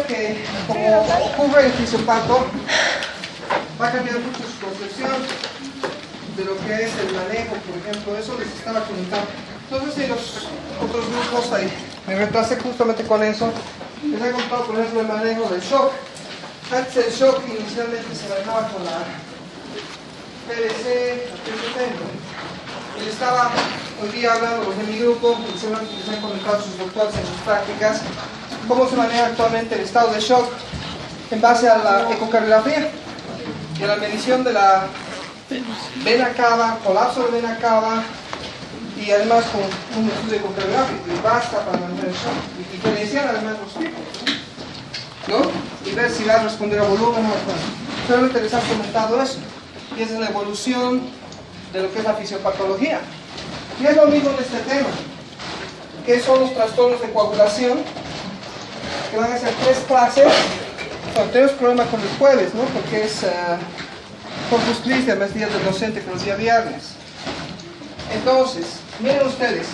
que, como ocurre en fisiopatología, va a cambiar mucho su concepción de lo que es el manejo, por ejemplo. Eso les estaba comentando. Entonces, en los otros grupos ahí me retrasé justamente con eso. Les he contado, por ejemplo, el manejo del shock. Antes el shock inicialmente se manejaba con la PLC, la PLC. Él estaba hoy día hablando de mi grupo, y seguramente les han comentado sus doctores en sus prácticas, cómo se maneja actualmente el estado de shock en base a la ecocardiografía y a la medición de la vena cava, colapso de vena cava, y además con un estudio ecocardiográfico, y basta para manejar el shock, y diferenciar además los tipos, ¿no? Y ver si va a responder a volumen o no. Solamente les han comentado eso, y esa es la evolución de lo que es la fisiopatología. Y es lo mismo en este tema, que son los trastornos de coagulación, que van a ser 3 clases. Bueno, tenemos problemas con el jueves, ¿no? Porque es Corpus Christi, además día del docente, que es el día viernes. Entonces, miren ustedes,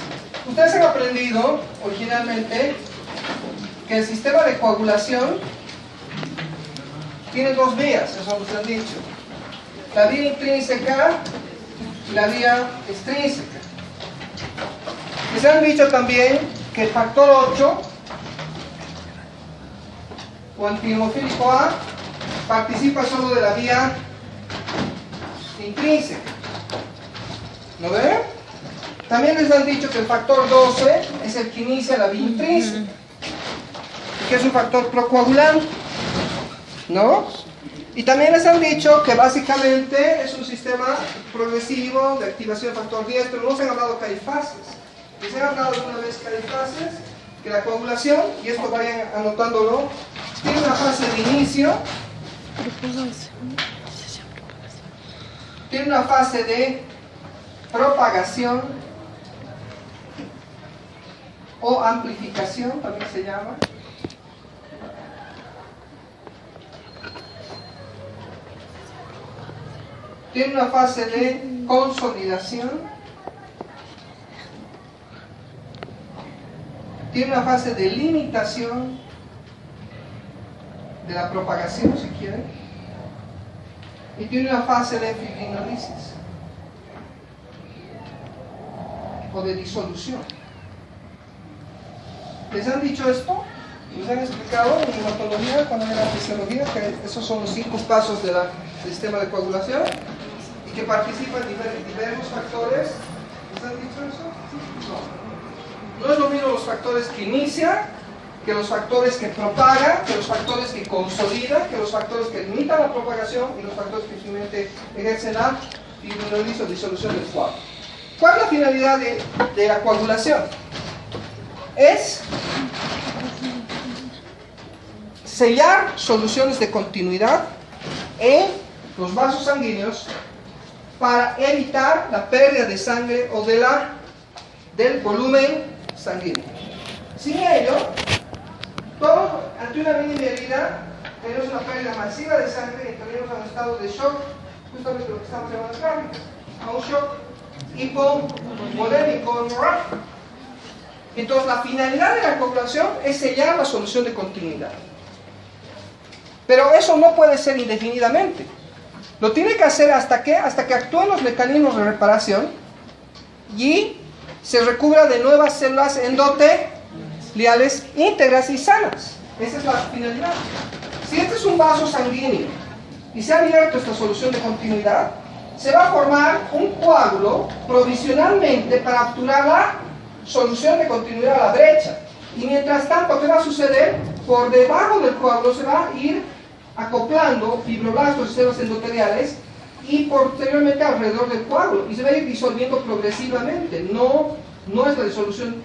ustedes han aprendido originalmente que el sistema de coagulación tiene 2 vías, eso nos han dicho. La vía intrínseca y la vía extrínseca. Les han dicho también que el factor 8 o antihemophílico A participa solo de la vía intrínseca. ¿No ven? También les han dicho que el factor 12 es el que inicia la vía intrínseca, que es un factor procoagulante, ¿no? Y también les han dicho que básicamente es un sistema progresivo de activación del factor 10, pero no se han hablado que hay fases. Les han hablado alguna vez que hay fases, que la coagulación, y esto vayan anotándolo, tiene una fase de inicio, tiene una fase de propagación o amplificación, también se llama. Tiene una fase de consolidación. Tiene una fase de limitación de la propagación, si quieren. Y tiene una fase de fibrinolisis o de disolución. ¿Les han dicho esto? ¿Les han explicado en hematología, cuando era fisiología, que esos son los 5 pasos del sistema de coagulación? Y que participan diversos factores. ¿Les han dicho eso? No. No es lo mismo los factores que inician, que los factores que propagan, que los factores que consolidan, que los factores que limitan la propagación y los factores que simplemente ejercen la fibrinolisis o disolución del coágulo. ¿Cuál es la finalidad de la coagulación? Es sellar soluciones de continuidad en los vasos sanguíneos para evitar la pérdida de sangre o del volumen sanguíneo. Sin ello, todos ante una mínima herida tenemos una pérdida masiva de sangre y entraremos a un estado de shock, justamente lo que estamos llamando en gráficas, a un shock hipovolémico hemorrágico. Entonces la finalidad de la coagulación es sellar la solución de continuidad. Pero eso no puede ser indefinidamente. Lo tiene que hacer hasta que actúen los mecanismos de reparación y se recubra de nuevas células endoteliales íntegras y sanas. Esa es la finalidad. Si este es un vaso sanguíneo y se ha abierto esta solución de continuidad, se va a formar un coágulo provisionalmente para obturar la solución de continuidad a la brecha. Y mientras tanto, ¿qué va a suceder? Por debajo del coágulo se va a ir acoplando fibroblastos y células endoteliales y posteriormente alrededor del coágulo y se va a ir disolviendo progresivamente. No es la disolución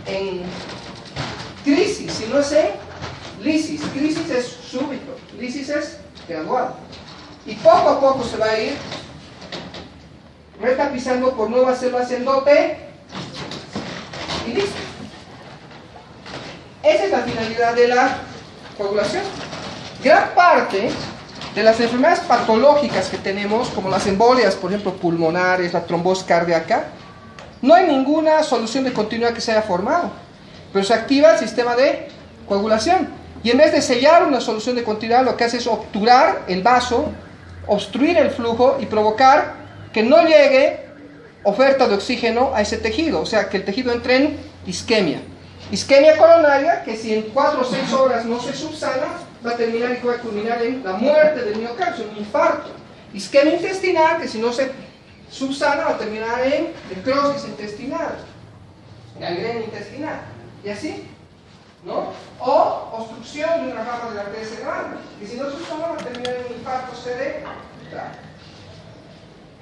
en crisis, sino es en lisis. Crisis es súbito, lisis es gradual. Y poco a poco se va a ir retapizando por nuevas células endoteliales y listo. Esa es la finalidad de la coagulación. Gran parte de las enfermedades patológicas que tenemos, como las embolias, por ejemplo, pulmonares, la trombosis cardíaca, no hay ninguna solución de continuidad que se haya formado, pero se activa el sistema de coagulación. Y en vez de sellar una solución de continuidad, lo que hace es obturar el vaso, obstruir el flujo y provocar que no llegue oferta de oxígeno a ese tejido, o sea, que el tejido entre en isquemia. Isquemia coronaria, que si en 4 o 6 horas no se subsana, va a terminar y va a culminar en la muerte del miocardio, un infarto. Isquemia intestinal, que si no se subsana, va a terminar en necrosis intestinal, gangrena intestinal, y así, ¿no? O obstrucción de una rama de la arteria cerebral, que si no se subsana, va a terminar en un infarto cerebral.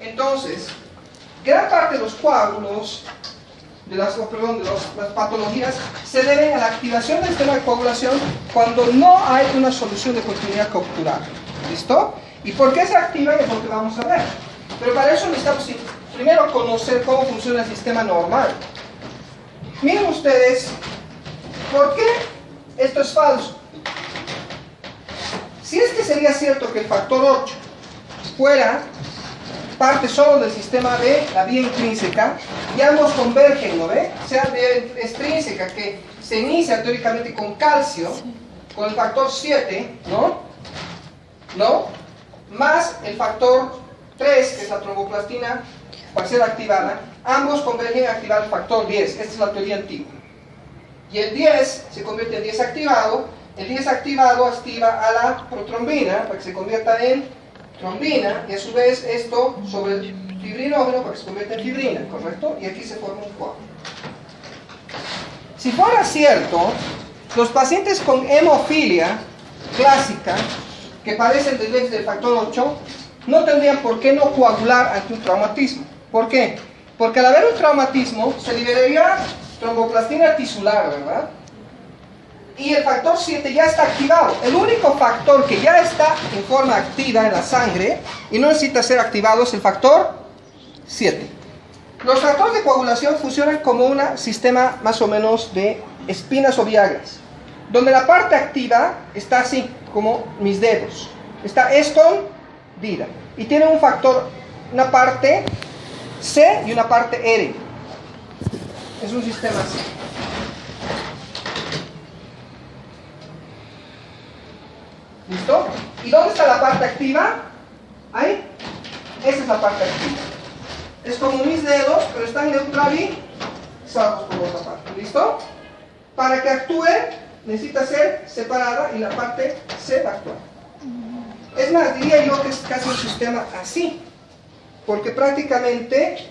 Entonces, gran parte de los coágulos, de las patologías, se deben a la activación del sistema de coagulación cuando no hay una solución de continuidad que obturar. ¿Listo? ¿Y por qué se activa? Es lo que vamos a ver. Pero para eso necesitamos primero conocer cómo funciona el sistema normal. Miren ustedes, ¿por qué esto es falso? Si es que sería cierto que el factor 8 fuera parte solo del sistema de la vía intrínseca y ambos convergen, ¿no ve? Sea vía extrínseca que se inicia teóricamente con calcio, con el factor 7, ¿no? Más el factor 3, que es la tromboplastina parcial activada, ambos convergen a activar el factor 10. Esta es la teoría antigua. Y el 10 se convierte en 10 activado, el 10 activado activa a la protrombina para que se convierta en trombina, y a su vez esto sobre el fibrinógeno para que se convierta en fibrina, ¿correcto? Y aquí se forma un coágulo. Si fuera cierto, los pacientes con hemofilia clásica, que padecen del déficit del factor 8, no tendrían por qué no coagular ante un traumatismo. ¿Por qué? Porque al haber un traumatismo se liberaría tromboplastina tisular, ¿verdad? Y el factor 7 ya está activado. El único factor que ya está en forma activa en la sangre y no necesita ser activado es el factor 7. Los factores de coagulación funcionan como un sistema más o menos de espinas o viagras, donde la parte activa está así, como mis dedos. Está escondida. Y tiene un factor, una parte C y una parte R. Es un sistema así. ¿Listo? ¿Y dónde está la parte activa? Ahí. Esa es la parte activa. Es como mis dedos, pero están neutralizados por otra parte. ¿Listo? Para que actúe, necesita ser separada y la parte C va a actuar. Es más, diría yo que es casi un sistema así, porque prácticamente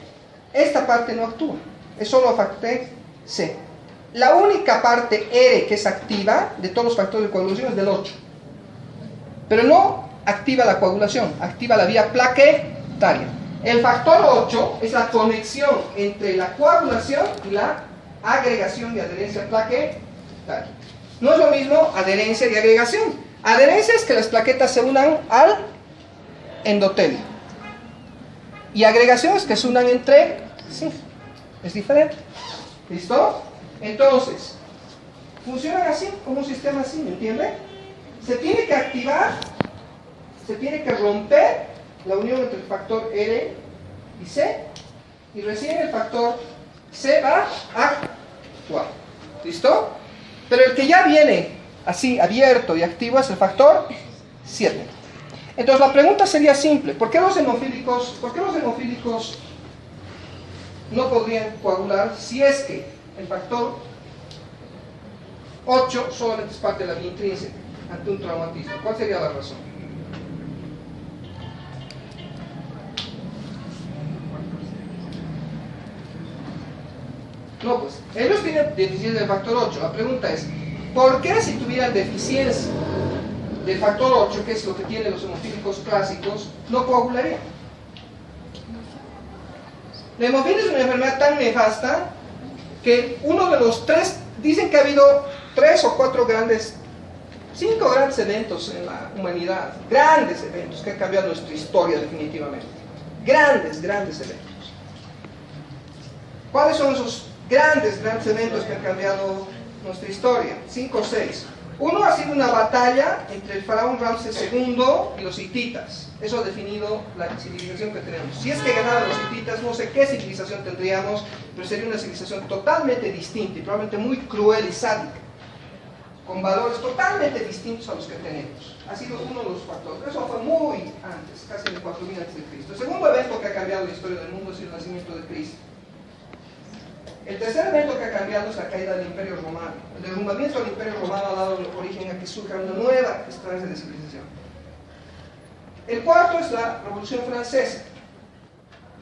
esta parte no actúa. Es solo factor C. La única parte R que es activa de todos los factores de coagulación es del 8. Pero no activa la coagulación, activa la vía plaquetaria. El factor 8 es la conexión entre la coagulación y la agregación de adherencia plaquetaria. No es lo mismo adherencia y agregación. Adherencia es que las plaquetas se unan al endotelio. Y agregación es que se unan entre sí. Es diferente. ¿Listo? Entonces, funcionan así, como un sistema así, ¿me entiende? Se tiene que activar, se tiene que romper la unión entre el factor R y C, y recién el factor C va a actuar. ¿Listo? Pero el que ya viene así, abierto y activo, es el factor 7. Entonces la pregunta sería simple: ¿por qué los hemofílicos no podrían coagular si es que el factor 8 solamente es parte de la vía intrínseca ante un traumatismo? ¿Cuál sería la razón? No, pues, ellos tienen deficiencia del factor 8. La pregunta es, ¿por qué si tuvieran deficiencia del factor 8, que es lo que tienen los hemofílicos clásicos, no coagularían? La hemofilia es una enfermedad tan nefasta que uno de los 3, dicen que ha habido 3 o 4 5 grandes eventos en la humanidad, grandes eventos que han cambiado nuestra historia definitivamente. Grandes eventos. ¿Cuáles son esos grandes eventos que han cambiado nuestra historia? 5 o 6. Uno ha sido una batalla entre el faraón Ramsés II y los hititas. Eso ha definido la civilización que tenemos. Si es que ganaran los hititas, no sé qué civilización tendríamos, pero sería una civilización totalmente distinta y probablemente muy cruel y sádica. con valores totalmente distintos a los que tenemos. Ha sido uno de los factores. Eso fue muy antes, casi de 4000 a.C. El segundo evento que ha cambiado la historia del mundo ha sido el nacimiento de Cristo. El tercer evento que ha cambiado es la caída del Imperio Romano. El derrumbamiento del Imperio Romano ha dado origen a que surja una nueva instancia de civilización. El cuarto es la Revolución Francesa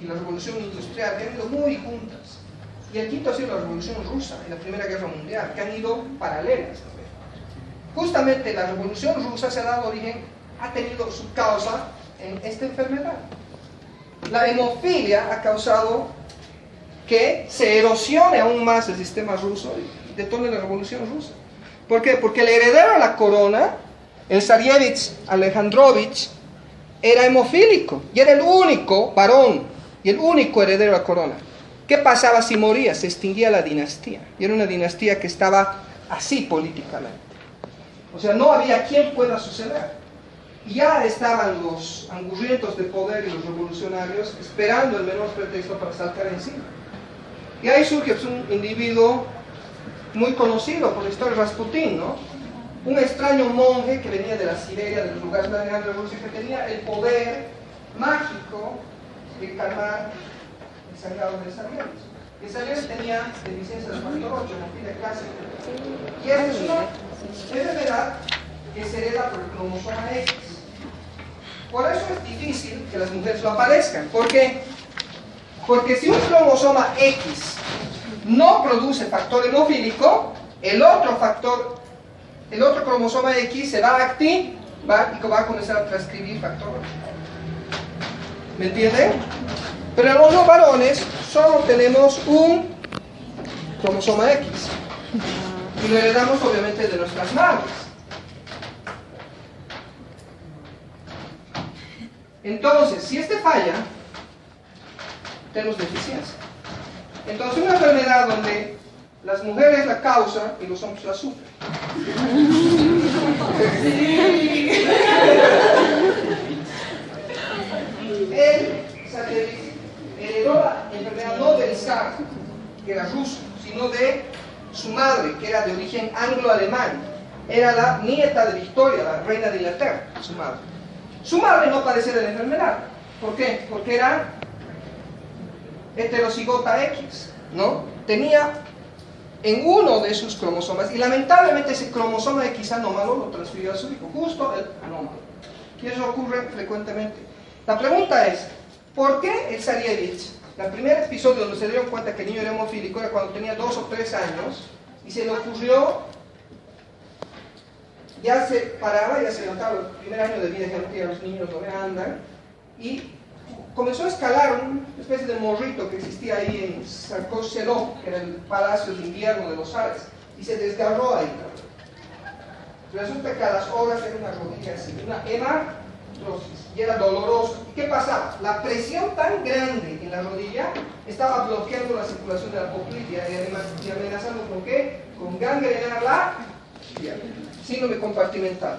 y la Revolución Industrial, que han ido muy juntas. Y el quinto ha sido la Revolución Rusa y la Primera Guerra Mundial, que han ido paralelas también. Justamente la Revolución Rusa se ha dado origen, ha tenido su causa en esta enfermedad. La hemofilia ha causado que se erosione aún más el sistema ruso y detone la Revolución Rusa. ¿Por qué? Porque el heredero a la corona, el Zaríevich Alejandrovich, era hemofílico y era el único varón y el único heredero a la corona. ¿Qué pasaba si moría? Se extinguía la dinastía. Y era una dinastía que estaba así políticamente. O sea, no había quien pueda suceder. Y ya estaban los angurrientos de poder y los revolucionarios esperando el menor pretexto para saltar encima. Y ahí surge un individuo muy conocido por la historia, Rasputín, ¿no? Un extraño monje que venía de la Siberia, de los lugares más grandes de Rusia, que tenía el poder mágico de calmar el sangrado de Zaríevich. Y Zaríevich tenía deficiencia de factor 8, hemofília clásica. Y esa es una enfermedad que se hereda por el cromosoma X. Por eso es difícil que las mujeres lo aparezcan. ¿Por qué? Porque si un cromosoma X no produce factor hemofílico, el otro cromosoma X se va a activar y va a comenzar a transcribir factor 8. ¿Me entienden? Pero en los varones solo tenemos un cromosoma X. Y lo heredamos obviamente de nuestras madres. Entonces, si este falla, tenemos deficiencia. Entonces, una enfermedad donde las mujeres la causan y los hombres la sufren. Él heredó la enfermedad no del zar, que era ruso, sino de su madre, que era de origen anglo-alemán. Era la nieta de Victoria, la reina de Inglaterra, su madre. Su madre no padecía de la enfermedad. ¿Por qué? Porque era heterocigota X, ¿no? Tenía en uno de sus cromosomas, y lamentablemente ese cromosoma X anómalo lo transfirió a su hijo, justo el anómalo. Y eso ocurre frecuentemente. La pregunta es, ¿por qué el Zaríevich, el primer episodio donde se dieron cuenta que el niño era hemofílico era cuando tenía 2 o 3 años, y se le ocurrió, ya se paraba, ya se levantaba el primer año de vida, que los niños no andan, y comenzó a escalar una especie de morrito que existía ahí en Sarkozy-Seló, que era el palacio de invierno de los zares, y se desgarró ahí. Resulta que a las horas era una rodilla así, una hematrosis, y era doloroso. ¿Y qué pasaba? La presión tan grande en la rodilla estaba bloqueando la circulación de la poplilla y amenazando con ¿qué? Con gangrenar la pierna. Síndrome compartimental.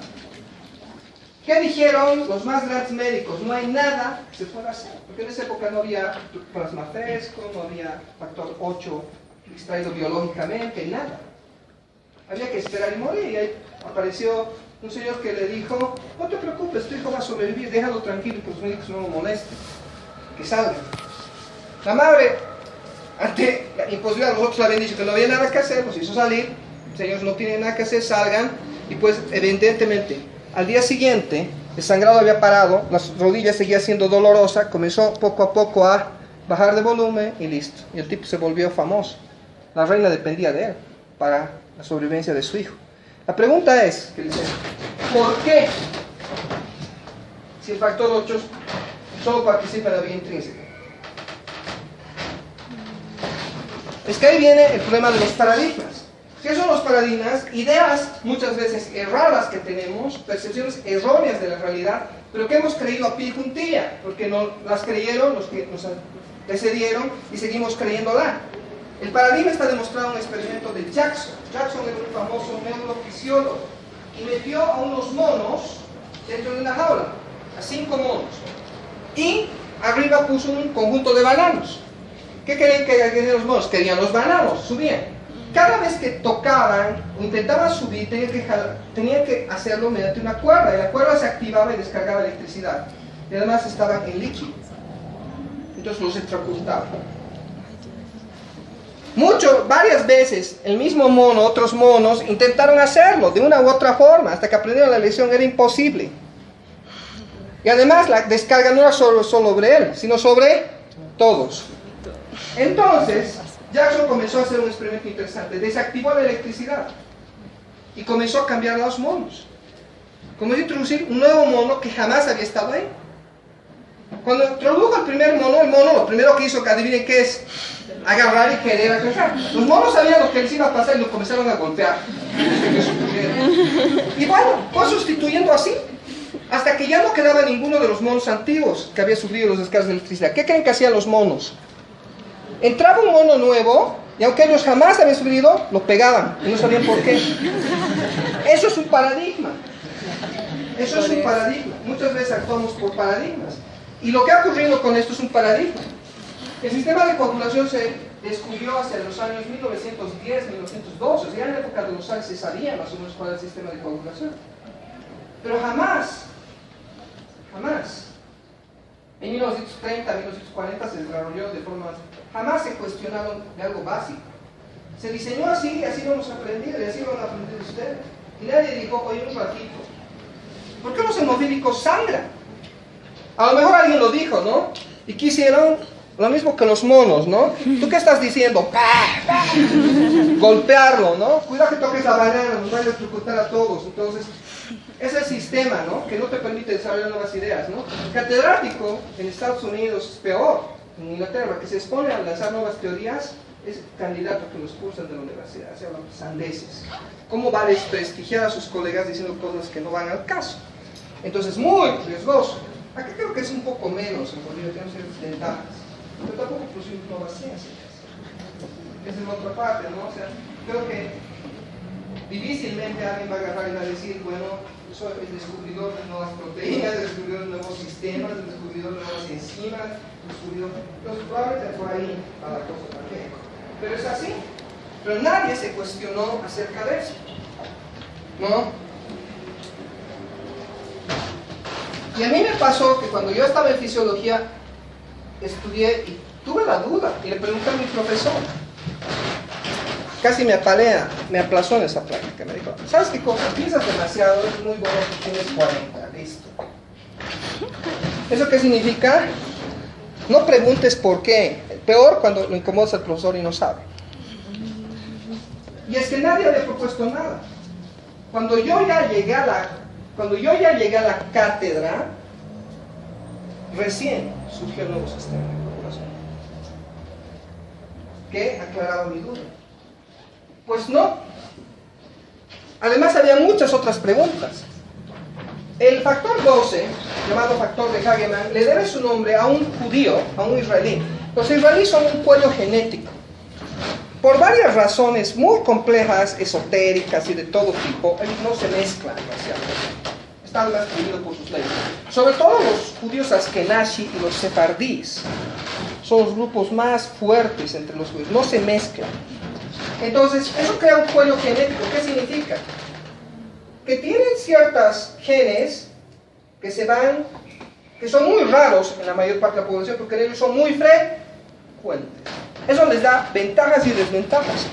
¿Qué dijeron los más grandes médicos? No hay nada que se pueda hacer, porque en esa época no había plasma fresco, no había factor 8 extraído biológicamente, nada. Había que esperar y morir. Y ahí apareció un señor que le dijo, no te preocupes, tu hijo va a sobrevivir, déjalo tranquilo, que los médicos no lo molesten, que salga. La madre, ante la imposibilidad, los otros le habían dicho que no había nada que hacer, los hizo salir, señores no tienen nada que hacer, salgan, y pues evidentemente, al día siguiente, el sangrado había parado, las rodillas seguía siendo dolorosa, comenzó poco a poco a bajar de volumen y listo. Y el tipo se volvió famoso. La reina dependía de él para la sobrevivencia de su hijo. La pregunta es, ¿por qué? Si el factor 8 solo participa en la vía intrínseca. Es que ahí viene el problema de los paradigmas. ¿Qué son los paradigmas? Ideas muchas veces erradas que tenemos, percepciones erróneas de la realidad, pero que hemos creído a pie juntilla, porque no las creyeron los que nos precedieron y seguimos creyéndola. El paradigma está demostrado en un experimento de Jackson. Jackson era un famoso neurofisiólogo y metió a unos monos dentro de una jaula, a 5 monos, y arriba puso un conjunto de bananos. ¿Qué querían que los monos? Querían los bananos, subían. cada vez que tocaban o intentaban subir, tenían que hacerlo mediante una cuerda, y la cuerda se activaba y descargaba electricidad. Y además estaban en líquido. Entonces los electrocutaban. Varias veces, el mismo mono, otros monos, intentaron hacerlo de una u otra forma, hasta que aprendieron la lección, era imposible. Y además la descarga no era solo sobre él, sino sobre todos. Entonces, Jackson comenzó a hacer un experimento interesante. Desactivó la electricidad y comenzó a cambiar a los monos. Comenzó a introducir un nuevo mono que jamás había estado ahí. Cuando introdujo el primer mono, lo primero que hizo, que adivinen qué es, agarrar y querer agarrar. Los monos sabían lo que les iba a pasar y lo comenzaron a golpear. Y bueno, fue sustituyendo así, hasta que ya no quedaba ninguno de los monos antiguos que había sufrido los descargas de electricidad. ¿Qué creen que hacían los monos? Entraba un mono nuevo, y aunque ellos jamás habían sufrido, lo pegaban, y no sabían por qué. Eso es un paradigma. Eso es un paradigma. Muchas veces actuamos por paradigmas. Y lo que ha ocurrido con esto es un paradigma. El sistema de coagulación se descubrió hacia los años 1910, 1912, o sea, en la época de los años se sabía más o menos cuál era el sistema de coagulación. Pero jamás, en 1930, 1940 se desarrolló de forma, jamás se cuestionaron de algo básico. Se diseñó así y así lo hemos aprendido, y así lo han aprendido ustedes. Y nadie dijo, oye, un ratito, ¿por qué los hemofílicos sangran? A lo mejor alguien lo dijo, ¿no? ¿Y qué hicieron? Lo mismo que los monos, ¿no? ¿Tú qué estás diciendo? Golpearlo, ¿no? Cuidado que toques la banana, nos va a electrocutar a todos. Entonces, es el sistema, ¿no? Que no te permite desarrollar nuevas ideas, ¿no? El catedrático en Estados Unidos es peor. En Inglaterra, que se expone a lanzar nuevas teorías, es candidato que lo expulsan de la universidad. Se llaman sandeces. ¿Cómo va a desprestigiar a sus colegas diciendo cosas que no van al caso? Entonces, muy riesgoso. Aquí creo que es un poco menos, en Bolivia tenemos ciertas ventajas, pero tampoco producimos nuevas ciencias. Esa es la otra parte, ¿no? O sea, creo que difícilmente alguien va a agarrar y va a decir, bueno, soy el descubridor de nuevas proteínas, el descubridor de nuevos sistemas, el descubridor de nuevas enzimas, el descubridor... Entonces, probablemente por ahí va la cosa también. Pero es así. Pero nadie se cuestionó acerca de eso, ¿no? Y a mí me pasó que cuando yo estaba en fisiología, estudié y tuve la duda, y le pregunté a mi profesor, casi me apalea, me aplazó en esa práctica, me dijo, ¿sabes qué cosa? Piensas demasiado, es muy bueno que tienes 40, listo. ¿Eso qué significa? No preguntes por qué, peor cuando lo incomodas al profesor y no sabe. Y es que nadie había propuesto nada. Cuando yo ya llegué a la cátedra, recién surgió el nuevo sistema de coagulación, que aclaraba mi duda. Pues no. Además había muchas otras preguntas. El factor 12, llamado factor de Hagemann, le debe su nombre a un judío, a un israelí. Los israelíes son un pueblo genético. Por varias razones muy complejas, esotéricas y de todo tipo, ellos no se mezclan demasiado. Están más prohibidos por sus leyes. Sobre todo los judíos askenazi y los sefardíes son los grupos más fuertes entre los judíos, no se mezclan. Entonces, eso crea un pueblo genético. ¿Qué significa? Que tienen ciertos genes que son muy raros en la mayor parte de la población, porque ellos son muy frecuentes. Eso les da ventajas y desventajas.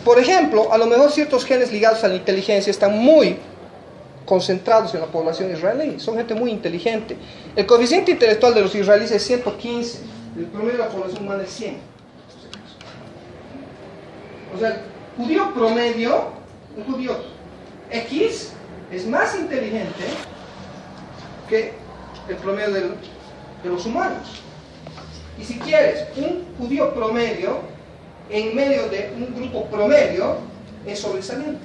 Por ejemplo, a lo mejor ciertos genes ligados a la inteligencia están muy concentrados en la población israelí. Son gente muy inteligente. El coeficiente intelectual de los israelíes es 115. El promedio de la población humana es 100. O sea, el judío promedio, un judío X, es más inteligente que el promedio de los humanos. Y si quieres, un judío promedio, en medio de un grupo promedio, es sobresaliente.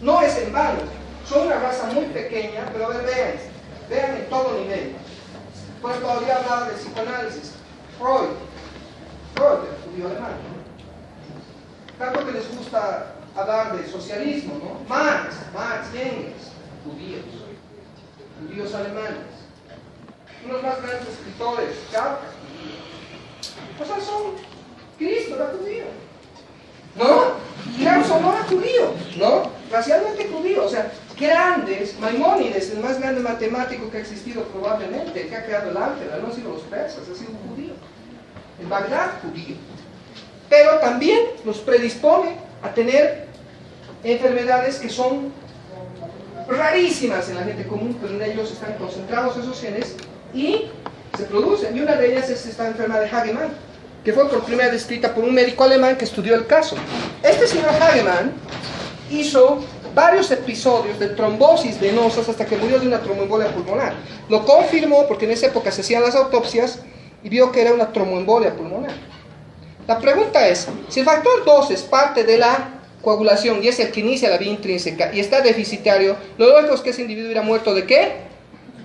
No es en vano. Son una raza muy pequeña, pero a ver, vean en todo nivel. Por ejemplo, todavía hablaba del psicoanálisis. Freud, el judío alemán. Tanto que les gusta hablar de socialismo, ¿no? Marx y Engels, judíos alemanes. Unos más grandes escritores, Kafka. O sea, Cristo era judío. ¿no? Y eran solo judíos, ¿no? Racialmente judíos, o sea, grandes, Maimónides, el más grande matemático que ha existido probablemente, el que ha creado el álgebra, no han sido los persas, ha sido un judío. El Bagdad judío. Pero también los predispone a tener enfermedades que son rarísimas en la gente común, pero en ellos están concentrados esos genes y se producen. Y una de ellas es esta enfermedad de Hagemann, que fue por primera vez descrita por un médico alemán que estudió el caso. Este señor Hagemann hizo varios episodios de trombosis venosas hasta que murió de una tromboembolia pulmonar. Lo confirmó porque en esa época se hacían las autopsias y vio que era una tromboembolia pulmonar. La pregunta es, si el factor 2 es parte de la coagulación y es el que inicia la vía intrínseca y está deficitario, lo lógico es que ese individuo hubiera muerto ¿de qué?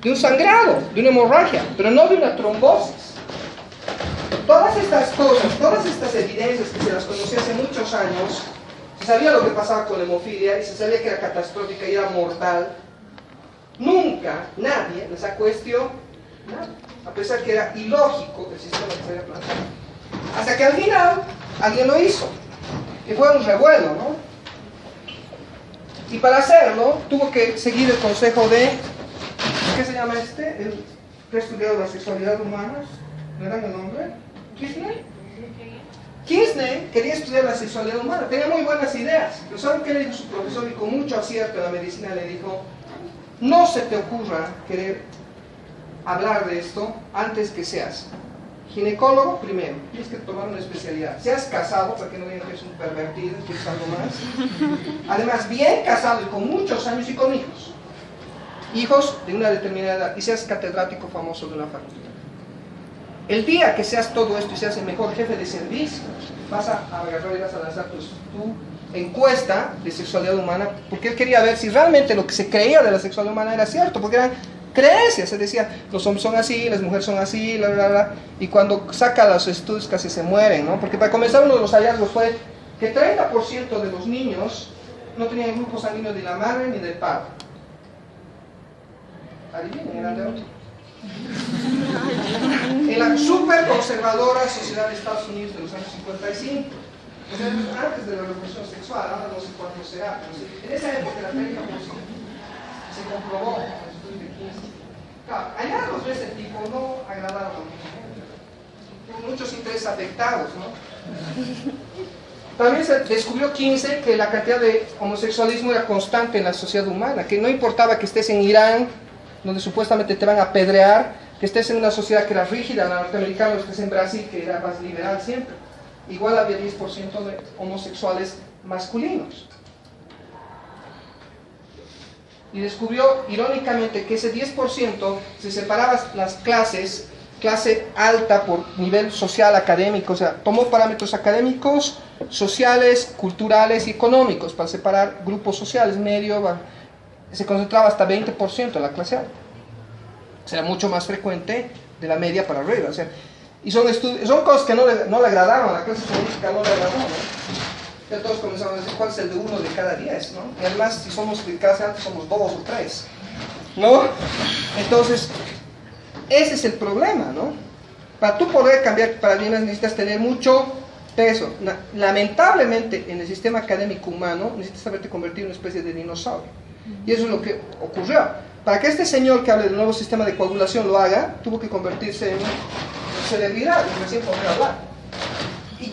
De un sangrado, de una hemorragia, pero no de una trombosis. Todas estas cosas, todas estas evidencias que se las conocía hace muchos años, se sabía lo que pasaba con la hemofilia y se sabía que era catastrófica y era mortal. Nunca nadie les ha cuestionado, a pesar que era ilógico el sistema que se había planteado. Hasta que al final alguien lo hizo, que fue un revuelo, ¿no? Y para hacerlo tuvo que seguir el consejo de, ¿qué se llama este? El que ha estudiado la sexualidad humana, ¿me dan el nombre? ¿Kinsey? Kinsey quería estudiar la sexualidad humana, tenía muy buenas ideas, pero ¿saben qué le dijo su profesor? Y con mucho acierto en la medicina le dijo, no se te ocurra querer hablar de esto antes que seas ginecólogo primero, tienes que tomar una especialidad, seas casado, para que no digan que es un pervertido, que es algo más, además bien casado y con muchos años y con hijos de una determinada edad, y seas catedrático famoso de una facultad. El día que seas todo esto y seas el mejor jefe de servicio, vas a agarrar y vas a lanzar tu encuesta de sexualidad humana, porque él quería ver si realmente lo que se creía de la sexualidad humana era cierto, porque eran creencias, se decía, los hombres son así, las mujeres son así, bla, bla, bla, y cuando saca los estudios casi se mueren, ¿no? Porque para comenzar uno de los hallazgos fue que 30% de los niños no tenían grupo sanguíneo de la madre ni del padre. Adivinen, eran de otro. En la súper conservadora sociedad de Estados Unidos de los años 55, o sea, antes de la revolución sexual, ahora no sé cuánto será, pero en esa época era 30%, se comprobó en el estudio de Kinsey. Claro, hallazgos de ese tipo no agradaron a muchos intereses afectados, ¿no? También se descubrió Kinsey que la cantidad de homosexualismo era constante en la sociedad humana, que no importaba que estés en Irán, donde supuestamente te van a apedrear, que estés en una sociedad que era rígida, la norteamericana, o estés en Brasil, que era más liberal siempre. Igual había 10% de homosexuales masculinos. Y descubrió, irónicamente, que ese 10% se separaba las clases, clase alta por nivel social, académico, o sea, tomó parámetros académicos, sociales, culturales y económicos para separar grupos sociales, medio, se concentraba hasta 20% en la clase alta. O sea, mucho más frecuente de la media para arriba. O sea, y son cosas que no le agradaron, a la clase política no le agradó, ¿no? Ya todos comenzaron a decir cuál es el de 1 de cada 10, ¿no? Y además, si somos de clase alta, somos 2 o 3, ¿no? Entonces, ese es el problema, ¿no? Para tú poder cambiar paradigmas necesitas tener mucho peso. Lamentablemente, en el sistema académico humano, necesitas saberte convertir en una especie de dinosaurio. Y eso es lo que ocurrió. Para que este señor que hable del nuevo sistema de coagulación lo haga, tuvo que convertirse en celebridad y recién poder hablar. ¿Y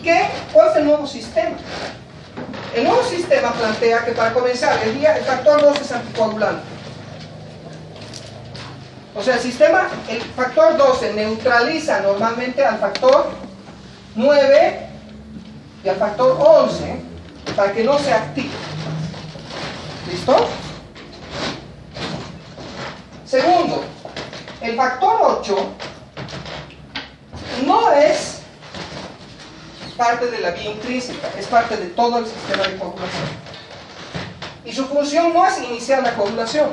cuál es el nuevo sistema? El nuevo sistema plantea que para comenzar, el factor 2 es anticoagulante. O sea, el factor 12 neutraliza normalmente al factor 9 y al factor 11 para que no se active. ¿Listo? Segundo, el factor 8 no es parte de la vía intrínseca, es parte de todo el sistema de coagulación. Y su función no es iniciar la coagulación,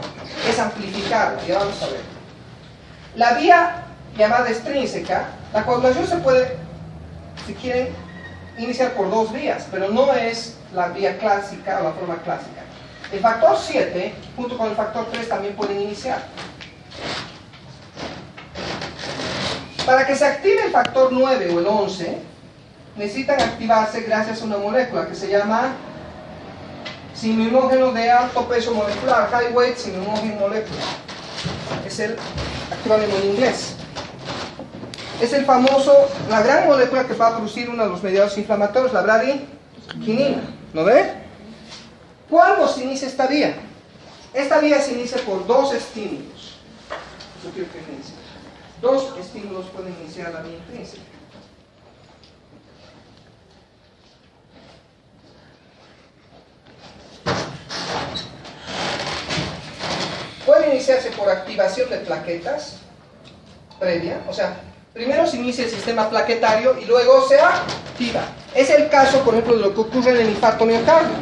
es amplificarla, ya vamos a ver. La vía llamada extrínseca, la coagulación se puede, si quieren, iniciar por 2 vías, pero no es la vía clásica o la forma clásica. El factor 7, junto con el factor 3, también pueden iniciar. Para que se active el factor 9 o el 11, necesitan activarse gracias a una molécula que se llama sinuimógeno de alto peso molecular, high weight sinuimógeno molecular. Es el acrónimo en inglés. Es el famoso, la gran molécula que va a producir uno de los mediadores inflamatorios, la bradykinin. ¿No ve? ¿Cuándo se inicia esta vía? Esta vía se inicia por dos estímulos. Yo quiero que inicie. Dos estímulos pueden iniciar la vía intrínseca. Puede iniciarse por activación de plaquetas previa, o sea, primero se inicia el sistema plaquetario y luego se activa. Es el caso, por ejemplo, de lo que ocurre en el infarto miocardio.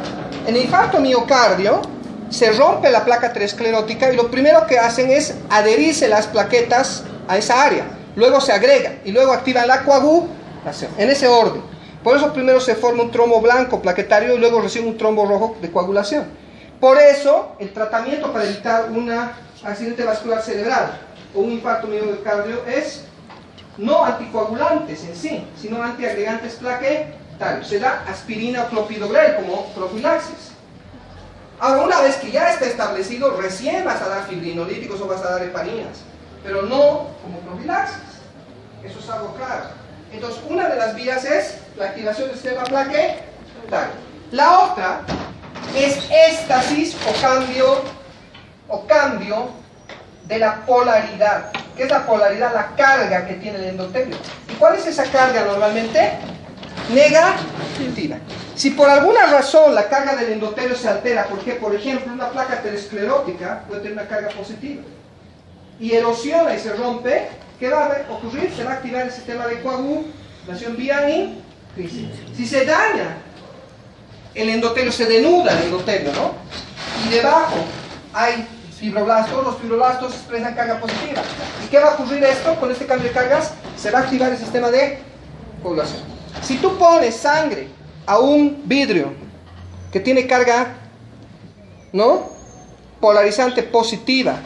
En el infarto miocardio se rompe la placa aterosclerótica y lo primero que hacen es adherirse las plaquetas a esa área. Luego se agrega y luego activan la coagulación, en ese orden. Por eso primero se forma un trombo blanco plaquetario y luego recibe un trombo rojo de coagulación. Por eso el tratamiento para evitar un accidente vascular cerebral o un infarto miocardio es no anticoagulantes en sí, sino antiagregantes plaquetarios. Se da aspirina o clopidogrel como profilaxis. Ahora, una vez que ya está establecido, recién vas a dar fibrinolíticos o vas a dar heparinas, pero no como profilaxis. Eso es algo claro. Entonces, una de las vías es la activación del sistema plaquetario. La otra es éstasis o cambio de la polaridad. ¿Qué es la polaridad? La carga que tiene el endotelio. ¿Y cuál es esa carga normalmente? Negativa. Si por alguna razón la carga del endotelio se altera, porque por ejemplo una placa aterosclerótica puede tener una carga positiva y erosiona y se rompe, ¿qué va a ocurrir? Se va a activar el sistema de coagulación vía intrínseca. Si se daña el endotelio, se denuda el endotelio, ¿no? Y debajo hay fibroblastos, los fibroblastos expresan carga positiva. ¿Y qué va a ocurrir esto? Con este cambio de cargas se va a activar el sistema de coagulación. Si tú pones sangre a un vidrio que tiene carga, ¿no?, polarizante positiva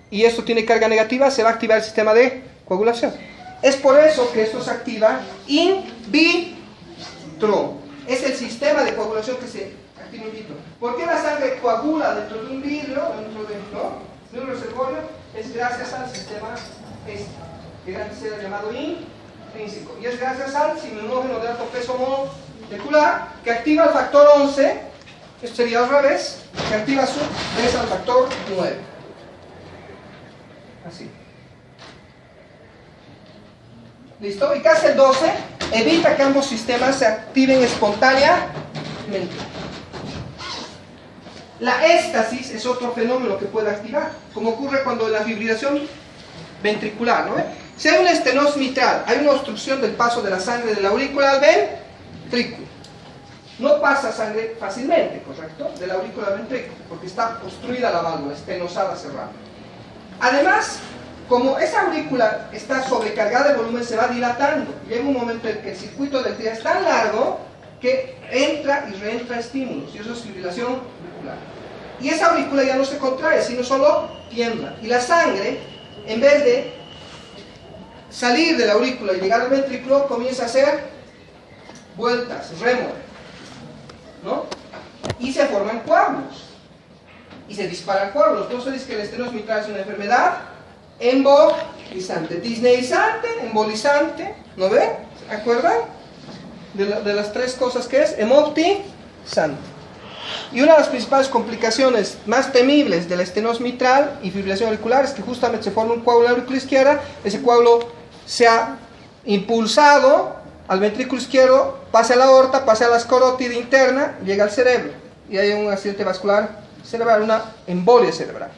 y esto tiene carga negativa, se va a activar el sistema de coagulación. Es por eso que esto se activa in vitro. Es el sistema de coagulación que se activa in vitro. ¿Por qué la sangre coagula dentro de un vidrio, dentro de un reservorio? Es gracias al sistema que antes era llamado intrínseco. Y es gracias al sinuimógeno de alto peso molecular que activa el factor 11, esto sería al revés, que activa su vez al factor 9. Así. ¿Listo? Y ¿qué hace el 12? Evita que ambos sistemas se activen espontáneamente. La éstasis es otro fenómeno que puede activar, como ocurre cuando la fibrilación ventricular, ¿no? Si hay una estenosis mitral, hay una obstrucción del paso de la sangre de la aurícula al ventrículo. No pasa sangre fácilmente, ¿correcto? De la aurícula al ventrículo, porque está obstruida la válvula, estenosada, cerrada. Además, como esa aurícula está sobrecargada de volumen, se va dilatando. Llega un momento en que el circuito de electricidad es tan largo que entra y reentra estímulos, y eso es fibrilación auricular. Y esa aurícula ya no se contrae, sino solo tiembla. Y la sangre, en vez de salir de la aurícula y llegar al ventrículo, comienza a hacer vueltas, rémora, ¿no? Y se forman coágulos. Y se disparan coágulos. Por eso dice que la estenosis mitral es una enfermedad embolizante, disneyizante, embolizante, ¿no ve? ¿Se acuerdan? De las tres cosas que es, hemoptizante. Y una de las principales complicaciones más temibles de la estenosis mitral y fibrilación auricular es que justamente se forma un coágulo en la aurícula izquierda, ese coágulo se ha impulsado al ventrículo izquierdo, pasa a la aorta, pasa a la escarótida interna, llega al cerebro y hay un accidente vascular cerebral, una embolia cerebral.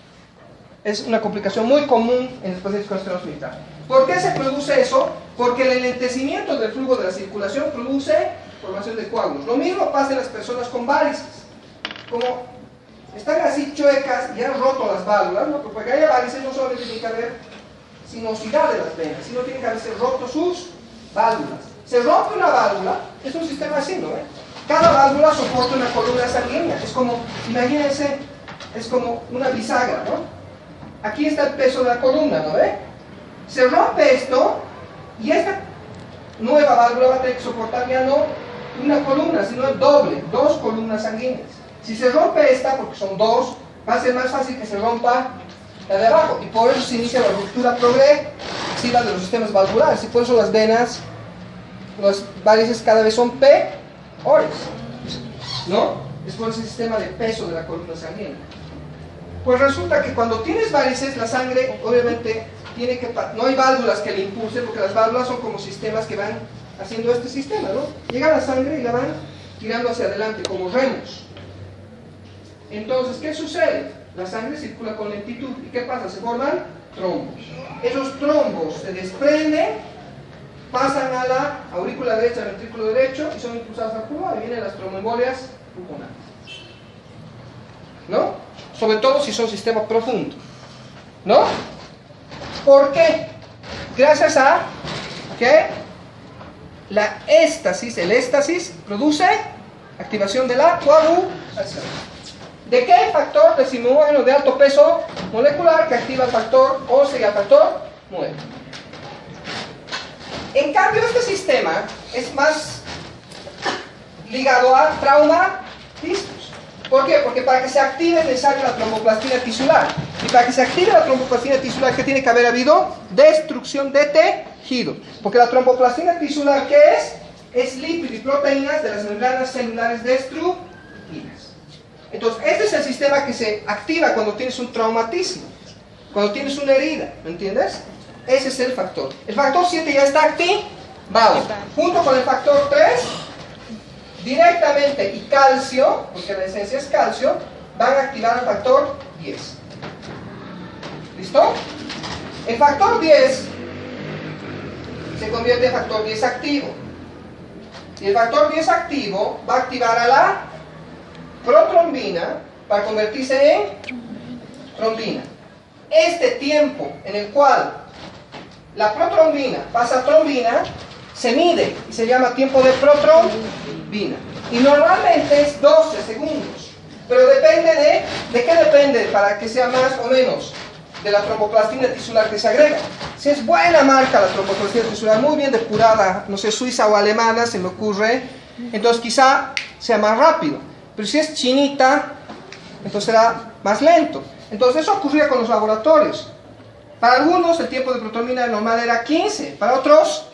Es una complicación muy común en los pacientes con estenosis mitral. ¿Por qué se produce eso? Porque el enlentecimiento del flujo de la circulación produce formación de coágulos. Lo mismo pasa en las personas con varices. Como están así chuecas y han roto las válvulas, ¿no? Porque haya varices no solamente tiene que haber sinuosidad de las venas, sino tiene que haberse roto sus válvulas. Se rompe una válvula, es un sistema así, ¿no? Cada válvula soporta una columna sanguínea. Es como, imagínense, es como una bisagra, ¿no? Aquí está el peso de la columna, ¿no ve? Se rompe esto y esta nueva válvula va a tener que soportar ya no una columna, sino el doble, 2 columnas sanguíneas. Si se rompe esta, porque son 2, va a ser más fácil que se rompa la de abajo, y por eso se inicia la ruptura progresiva de los sistemas valvulares, y por eso las venas, las varices cada vez son peores, ¿no? Es por ese sistema de peso de la columna sanguínea. Pues resulta que cuando tienes varices, la sangre obviamente tiene que, no hay válvulas que le impulsen, porque las válvulas son como sistemas que van haciendo este sistema, ¿no? Llega la sangre y la van tirando hacia adelante, como remos. Entonces, ¿qué sucede? La sangre circula con lentitud. ¿Y qué pasa? Se forman trombos. Esos trombos se desprenden, pasan a la aurícula derecha, al ventrículo derecho, y son impulsados al pulmón, y vienen las tromboembolias pulmonares, ¿no? Sobre todo si son sistemas profundos, ¿no? ¿Por qué? Gracias a que la éstasis, el éstasis, produce activación de la coagulación. ¿De qué factor? Decimos, de alto peso molecular que activa el factor 11 y el factor 9. En cambio, este sistema es más ligado a traumatismos. ¿Por qué? Porque para que se active es necesaria la tromboplastina tisular. Y para que se active la tromboplastina tisular, ¿qué tiene que haber habido? Destrucción de tejido. Porque la tromboplastina tisular, ¿qué es? Es lípido y proteínas de las membranas celulares destruidas. Entonces, este es el sistema que se activa cuando tienes un traumatismo, cuando tienes una herida, ¿me entiendes? Ese es el factor. El factor 7 ya está activado, junto con el factor 3, directamente, y calcio, porque la esencia es calcio, van a activar el factor 10. ¿Listo? El factor 10 se convierte en factor 10 activo. Y el factor 10 activo va a activar a la protrombina para convertirse en trombina. Este tiempo en el cual la protrombina pasa a trombina se mide y se llama tiempo de protrombina. Y normalmente es 12 segundos. Pero depende ¿de qué depende? Para que sea más o menos de la tromboplastina tisular que se agrega. Si es buena marca la tromboplastina tisular, muy bien depurada, no sé, suiza o alemana, se me ocurre, entonces quizá sea más rápido. Pero si es chinita, entonces será más lento. Entonces eso ocurría con los laboratorios. Para algunos el tiempo de protrombina normal era 15, para otros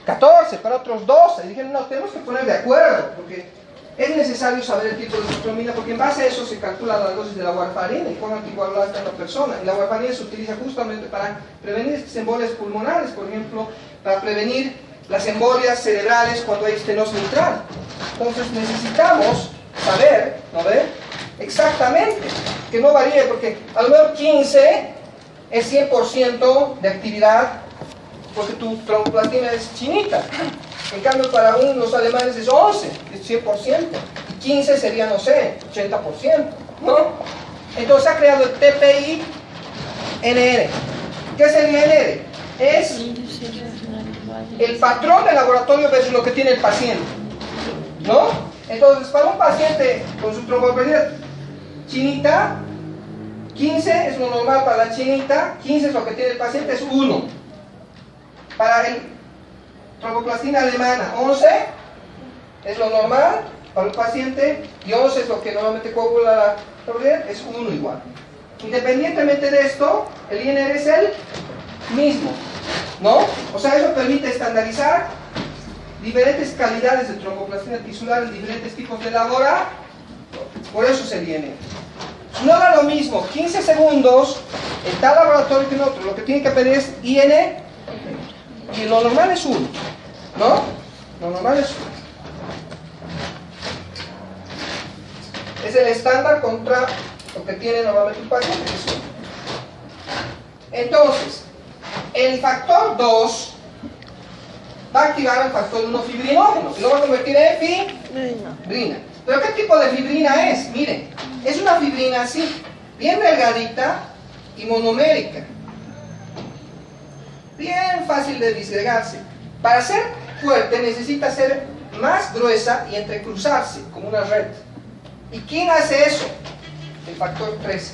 14, para otros 12. Y dijeron, no, tenemos que poner de acuerdo, porque es necesario saber el tipo de protrombina, porque en base a eso se calcula la dosis de la warfarina y cuán anticoagulada está la persona. Y la warfarina se utiliza justamente para prevenir estas embolias pulmonares, por ejemplo, para prevenir las embolias cerebrales cuando hay estenosis mitral. Entonces necesitamos saber, ¿no ve? Exactamente, que no varíe, porque a lo mejor 15 es 100% de actividad, porque tu tromboplastina es chinita. En cambio, para los alemanes es 11, es 100%, y 15 sería, no sé, 80%, ¿no? Entonces ha creado el TPI-NR. ¿Qué es el INR? Es el patrón del laboratorio versus lo que tiene el paciente, ¿no? Entonces, para un paciente con su tromboplastina chinita, 15 es lo normal para la chinita, 15 es lo que tiene el paciente, es 1. Para el tromboplastina alemana, 11 es lo normal para el paciente, y 11 es lo que normalmente coagula la tromboplastina, es 1 igual. Independientemente de esto, el INR es el mismo, ¿no? O sea, eso permite estandarizar diferentes calidades de tromboplastina tisular en diferentes tipos de laboratorio. Por eso es el INR. No da lo mismo 15 segundos en tal laboratorio que en otro. Lo que tiene que pedir es INR. Y lo normal es 1, ¿no? Lo normal es 1. Es el estándar contra lo que tiene normalmente un paciente, que es 1. Entonces, el factor 2 va a activar el factor 1 fibrinógeno y lo va a convertir en fibrina. ¿Pero qué tipo de fibrina es? Miren, es una fibrina así, bien delgadita y monomérica. Bien fácil de disgregarse. Para ser fuerte necesita ser más gruesa y entrecruzarse como una red. ¿Y quién hace eso? El factor 13.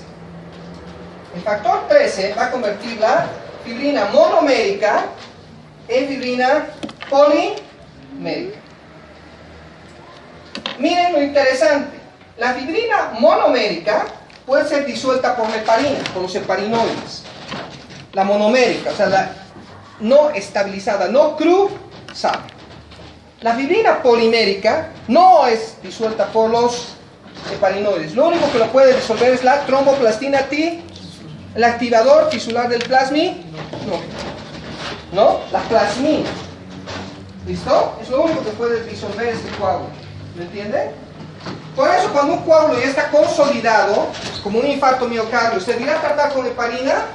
El factor 13 va a convertir la fibrina monomérica en fibrina polimérica. Miren lo interesante. La fibrina monomérica puede ser disuelta por la heparina, por los heparinoides. La monomérica, o sea, la no estabilizada, no cruzada. La fibrina polimérica no es disuelta por los heparinoides. Lo único que lo puede disolver es la tromboplastina T, el activador tisular del plasmino. ¿No? La plasmina. ¿Listo? Es lo único que puede disolver este coágulo. ¿Me entiende? Por eso cuando un coágulo ya está consolidado, como un infarto miocardio, ¿se dirá tratar con heparina?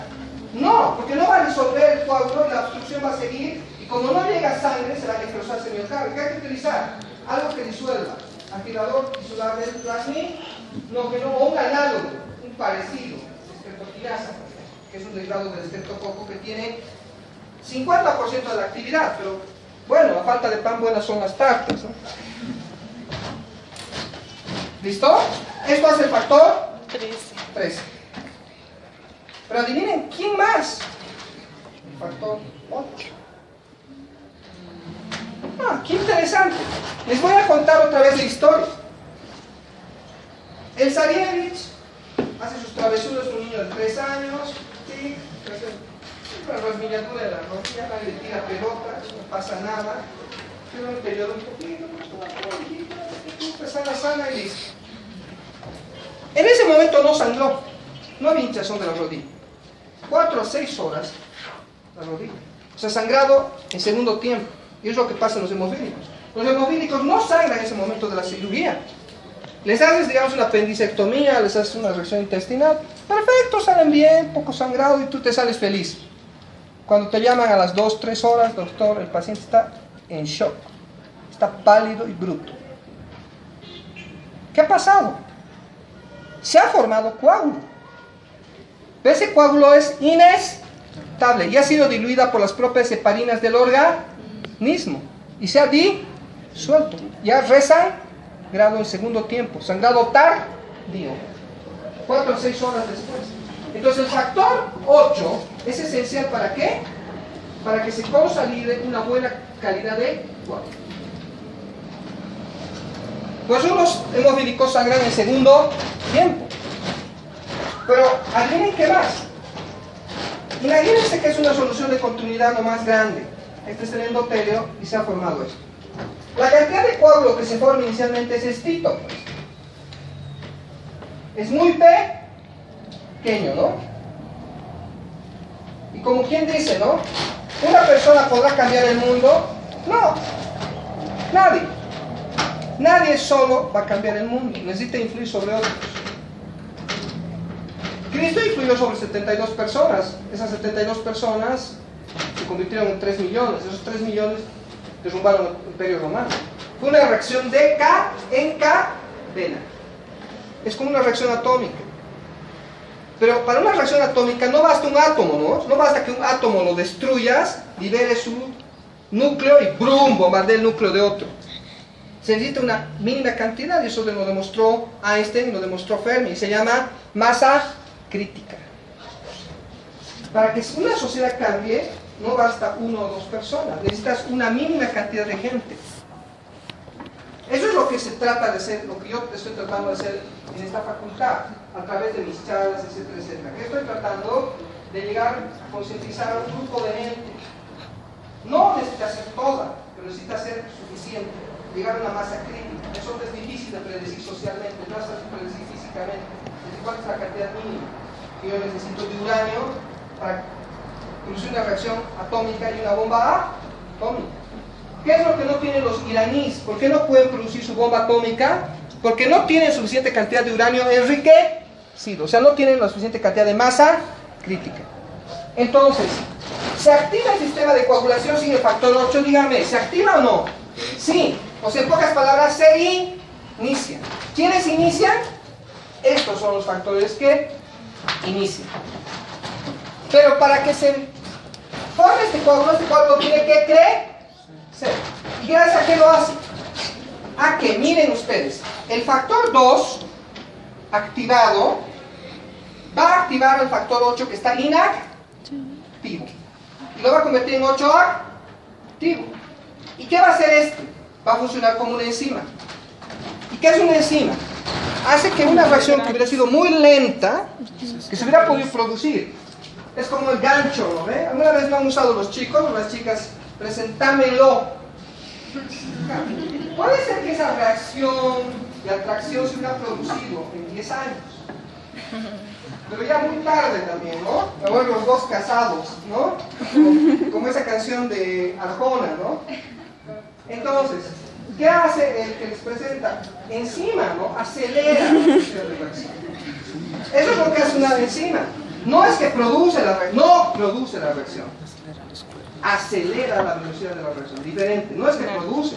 No, porque no va a disolver el coágulo y la obstrucción va a seguir, y como no llega sangre, se va a necrosar ese miocardio. ¿Qué hay que utilizar? Algo que disuelva. Activador tisular del plasmino, o un análogo, un parecido, estreptoquinasa, que es un derivado del estreptococo que tiene 50% de la actividad, pero bueno, a falta de pan buenas son las tartas, ¿no? ¿Listo? Esto hace el factor 13. Pero adivinen, ¿quién más? El factor 8. Qué interesante. Les voy a contar otra vez la historia. El Zarievich hace sus travesuras, un niño de 3 años, sí, una rasmillatura de la rodilla, nadie le tira pelota, no pasa nada, tiene un periodo un poquito, sana y listo. En ese momento no sangró, no había hinchazón de la rodilla. 4 a 6 horas la rodilla. O sea, sangrado en segundo tiempo. Y es lo que pasa en los hemofílicos. Los hemofílicos no sangran en ese momento de la cirugía. Les haces, digamos, una apendicectomía, les haces una reacción intestinal. Perfecto, salen bien, poco sangrado y tú te sales feliz. Cuando te llaman a las 2, 3 horas, doctor, el paciente está en shock. Está pálido y bruto. ¿Qué ha pasado? Se ha formado coágulo. Ese coágulo es inestable y ha sido diluida por las propias heparinas del organismo y se ha disuelto. Ya resangrado en segundo tiempo, sangrado tardío, 4 a 6 horas después. Entonces el factor 8 es esencial ¿para qué? Para que se consolide una buena calidad de coágulo. Pues unos hemofílicos sangran en segundo tiempo. Pero adivinen qué más. Imagínense que es una solución de continuidad lo más grande. Este es el endotelio y se ha formado esto. La cantidad de coágulo que se forma inicialmente es estito, pues. Es muy pequeño, ¿no? Y como quien dice, ¿no? ¿Una persona podrá cambiar el mundo? No. Nadie. Nadie solo va a cambiar el mundo. Necesita influir sobre otros. Cristo influyó sobre 72 personas. Esas 72 personas se convirtieron en 3 millones. Esos 3 millones derrumbaron el Imperio Romano. Fue una reacción en cadena. Es como una reacción atómica. Pero para una reacción atómica no basta un átomo, ¿no? No basta que un átomo lo destruyas, libere su núcleo y ¡brum! Bombardee el núcleo de otro. Se necesita una mínima cantidad, y eso lo demostró Einstein y lo demostró Fermi, y se llama masa crítica. Para que una sociedad cambie, no basta 1 o 2 personas, necesitas una mínima cantidad de gente. Eso es lo que se trata de hacer, lo que yo estoy tratando de hacer en esta facultad, a través de mis charlas, etcétera, etcétera. Que estoy tratando de llegar a concientizar a un grupo de gente. No necesita ser toda, pero necesita ser suficiente. Llegar a una masa crítica. Eso es difícil de predecir socialmente, no es fácil de predecir físicamente. ¿Cuál es la cantidad mínima que yo necesito de uranio para producir una reacción atómica y una bomba atómica? ¿Qué es lo que no tienen los iraníes? ¿Por qué no pueden producir su bomba atómica? Porque no tienen suficiente cantidad de uranio enriquecido, o sea, no tienen la suficiente cantidad de masa crítica. Entonces, ¿se activa el sistema de coagulación sin el factor 8? Díganme, ¿se activa o no? Sí, o sea, en pocas palabras, se inicia. ¿Quiénes inician? Estos son los factores que inician. Pero para que se forme este coágulo tiene que crecer. ¿Y gracias a qué lo hace? A que, miren ustedes, el factor 2 activado va a activar el factor 8 que está inactivo. Y lo va a convertir en 8 activo. ¿Y qué va a hacer esto? Va a funcionar como una enzima. ¿Y qué es una enzima? Hace que una reacción que hubiera sido muy lenta, que se hubiera podido producir. Es como el gancho, ¿no ve? ¿Alguna vez lo han usado los chicos o las chicas? Presentámelo. Puede ser que esa reacción de atracción se hubiera producido en 10 años. Pero ya muy tarde también, ¿no? Ahora los dos casados, ¿no? Como esa canción de Arjona, ¿no? Entonces, ¿qué hace el que les presenta? Enzima, ¿no? Acelera la velocidad de reacción. Eso es lo que hace una enzima. No es que produce la reacción, no produce la reacción. Acelera la velocidad de la reacción, diferente. No es que produce,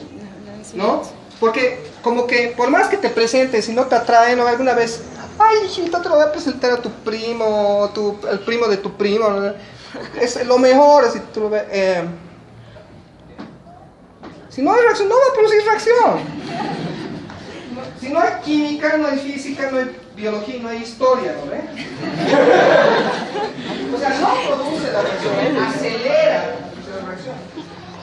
¿no? Porque como que por más que te presentes, si no te atraen, o alguna vez, ay, hijito, te lo voy a presentar a tu primo, el primo de tu primo, ¿no? Es lo mejor, si tú lo ves. Si no hay reacción, no va a producir reacción. Si no hay química, no hay física, no hay biología, no hay historia, ¿no ve? O sea, no produce la reacción, acelera la reacción.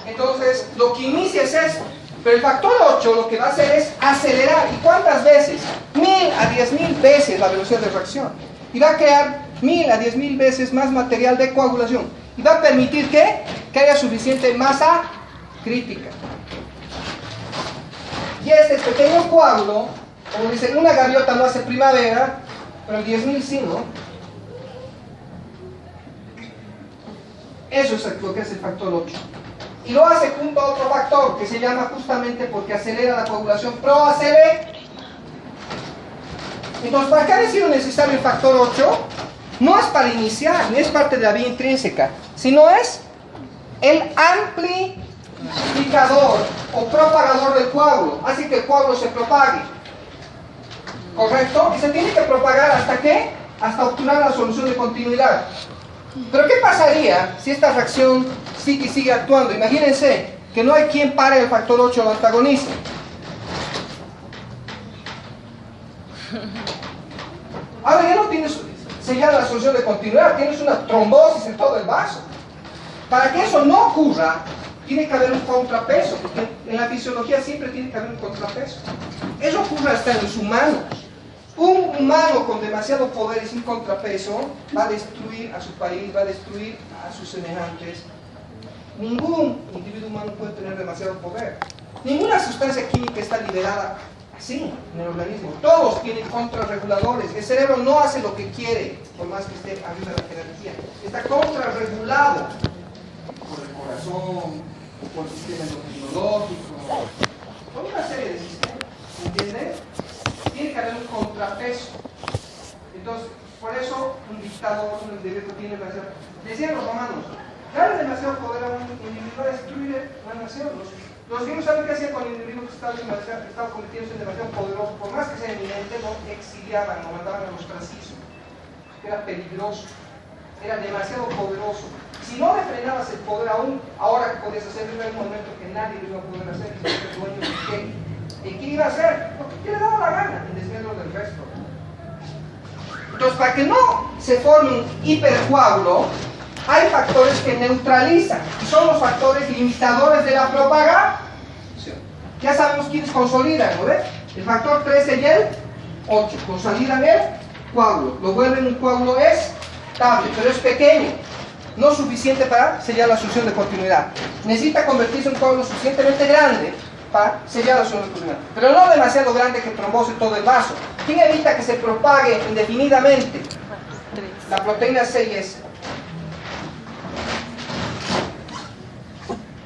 Entonces, lo que inicia es esto. Pero el factor 8 lo que va a hacer es acelerar. ¿Y cuántas veces? 1000 a 10.000 veces la velocidad de reacción. Y va a crear 1000 a 10.000 veces más material de coagulación. Y va a permitir que haya suficiente masa crítica. Y este pequeño coágulo, como dicen, una gaviota no hace primavera, pero el 10.000 sí, ¿no? Eso es lo que es el factor 8. Y lo hace junto a otro factor que se llama justamente porque acelera la coagulación, proacelera. Entonces, ¿para qué ha sido necesario el factor 8? No es para iniciar, ni es parte de la vía intrínseca, sino es el amplificador o propagador del coágulo, hace que el coágulo se propague. ¿Correcto? Y se tiene que propagar ¿hasta qué? Hasta obtener la solución de continuidad. Pero ¿qué pasaría si esta reacción sigue actuando? Imagínense que no hay quien pare el factor 8 o lo antagonice. Ahora ya no tienes sellada la solución de continuidad, tienes una trombosis en todo el vaso. Para que eso no ocurra, tiene que haber un contrapeso, porque en la fisiología siempre tiene que haber un contrapeso. Eso ocurre hasta en los humanos. Un humano con demasiado poder y sin contrapeso va a destruir a su país, va a destruir a sus semejantes. Ningún individuo humano puede tener demasiado poder. Ninguna sustancia química está liberada así en el organismo. Todos tienen contrarreguladores. El cerebro no hace lo que quiere, por más que esté arriba de la jerarquía. Está contrarregulado por el corazón, por el sistema endocrinológico, por una serie de sistemas. ¿Entienden? Tiene que haber un contrapeso. Entonces, por eso un dictador, un individuo tiene demasiado. Decían los romanos, darle demasiado poder a un individuo destruye la nación. Los griegos saben qué hacían con el individuo que estaba convirtiéndose en demasiado poderoso. Por más que sea eminente, lo exiliaban, lo mandaban al ostracismo. Era peligroso, era demasiado poderoso. Si no le frenabas el poder aún, ahora que podías hacerlo, iba a un momento que nadie lo iba a poder hacer, y el dueño de qué. ¿Y qué iba a hacer? Porque le daba la gana, en desmedro del resto. Entonces, para que no se forme un hipercoágulo, hay factores que neutralizan, y son los factores limitadores de la propagación. Ya sabemos quiénes consolidan, ¿no ves? El factor 13 y el 8 consolidan el coágulo, lo vuelven un coágulo estable, pero es pequeño, no suficiente para sellar la solución de continuidad. Necesita convertirse en un coágulo suficientemente grande para sellar la solución de continuidad, pero no demasiado grande que trombose todo el vaso. ¿Quién evita que se propague indefinidamente? La proteína C y S,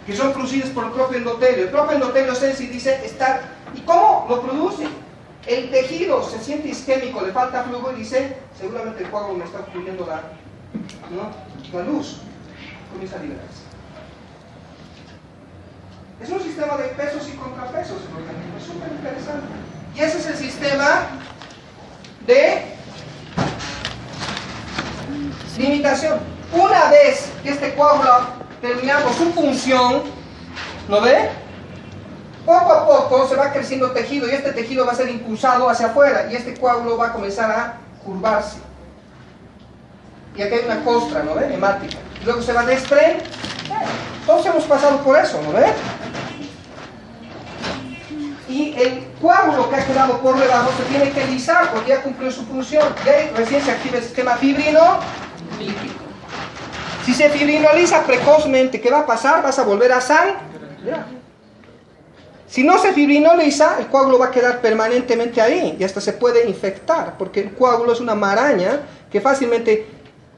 que son producidas por el propio endotelio. El propio endotelio sensi dice estar. ¿Y cómo lo produce? El tejido se siente isquémico, le falta flujo y dice, seguramente el coágulo me está obstruyendo la luz. Comienza a liberarse. Es un sistema de pesos y contrapesos el organismo, es súper interesante. Y ese es el sistema de limitación. Una vez que este coágulo terminamos su función, ¿no ve? Poco a poco se va creciendo tejido y este tejido va a ser impulsado hacia afuera y este coágulo va a comenzar a curvarse. Y aquí hay una costra, ¿no ve? Hemática. Y luego se va a desprender. Todos hemos pasado por eso, ¿no ve? y el coágulo que ha quedado por debajo se tiene que lisar porque ya cumplió su función. Y ahí recién se activa el sistema fibrinolítico. Si se fibrinoliza precozmente, ¿qué va a pasar? Vas a volver a sangrar. Si no se fibrinoliza, el coágulo va a quedar permanentemente ahí y hasta se puede infectar, porque el coágulo es una maraña que fácilmente